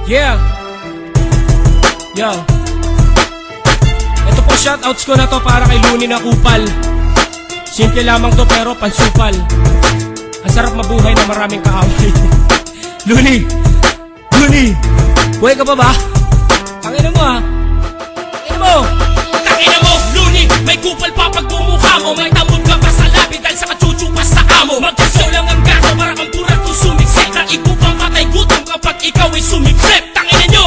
Yeah. Yo. Ito po shoutouts ko na to para kay Luni na kupal. Simple lamang to pero pansupal. Ang sarap mabuhay na maraming kaaway. Luni! Luni! Buhay ka pa ba? Tangina mo ha? Tangina mo! Tangina mo, Luni! May kupal pa pag bumukha mo. May tamod ka pa sa labi dahil sa kachuchu pa sa amo. Magkasyaw lang ang gato para kang purat kung sumiksik. Na ikupang patay gutom kapag ikaw ay sumiksik. Tangina nyo!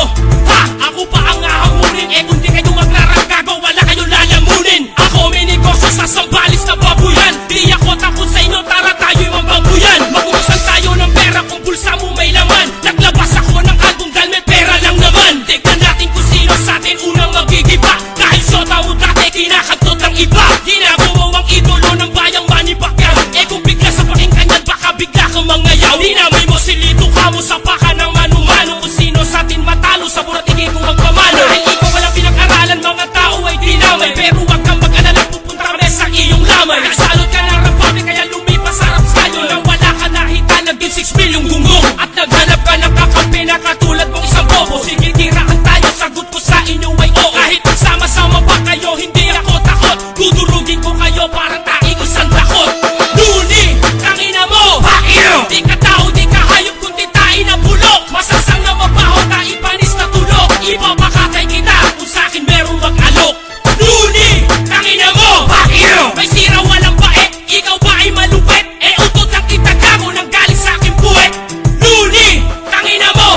Ha! Ako pa ang ahamunin. Eh kung di kayo magraranggago, wala kayo lalamunin. Ako may negosyo sa sambalis na babuyan. Di ako takot sa inyo, tara tayo'y mambabuyan. Mag-uusan tayo ng pera kung bulsa mo may laman. Naglabas ako ng album dahil may pera lang naman. Tignan natin kung sino sa atin unang magigiba. Kahit syota mo dati kinakatot ng iba. Ginagawa ang idolo ng bayang manibakyan. Eh kung bigla sa pakinggan yan, baka bigla kang mangayaw. Dinamay mo silito ka mo sa paka ng mano-mano. Kung sino sa atin matalo sa buratigin kung magpamano. Dahil ikaw walang pinag-aralan, mga tao ay dinamay. Pero wag kang mag-alala, pupunta kami sa iyong lamay. Nagsalot ka ng rapami kaya lumipas sa rap sa'yo. Nang wala ka nakita, naging 6 milyong gunggong. At naghanap ka ng kakampi na katulad mong isang bobo. Sige, tiraan tayo, sagot ko sa inyo ay oo. Kahit magsama-sama pa kayo, hindi ako takot. Dudurugin ko kayo parang taing isang takot. Luni, tangina mo! Pakiro! Di ka tao, di ka hayop, kundi tain na bulok. Masasang na mabaho, taipanis na tulog. Ipapakatay kita kung sa'kin merong mag-alok. Luni, tangina mo! Pakiro! May sira walang bait, ikaw ba ay malupit? Eh utot ang itagago nang galing sa'kin buwet. Luni, tangina mo!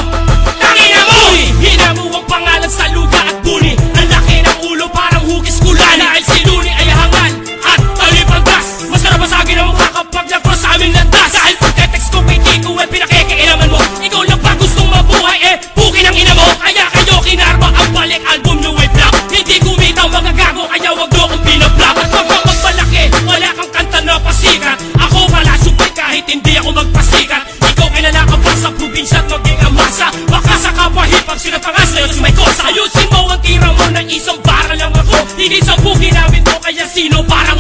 Tangina mo! Hina mo ang pangalan sa luga at buni. Ang laki ng ulo parang hugis kulani. Dahil si Luni ay hangal at talipagdas. Masarap masagin ang mukha kapag nag-cross sa aming landas. Dahil pagka-text ko kay Tiko ay pinakikialaman mo. Ikaw lang ba gustong mabuhay eh bukin ang ina mo. Kaya kayo kinarma ang balik album nyo ay flop. Hindi kumita mga gago kaya wag nyo kong binablap. At wag kang magmalaki, wala kang kanta na pasikat. Ako pala supay kahit hindi ako magpasikat. Ikaw kilala ka pa sa probinsya at maging amasa. Baka sa kapwa hip-hop sila pangas na yun si may kosa. Ayusin mo ang tira mo ng isang bara lang ako. Hindi sa buki namin to kaya sino parang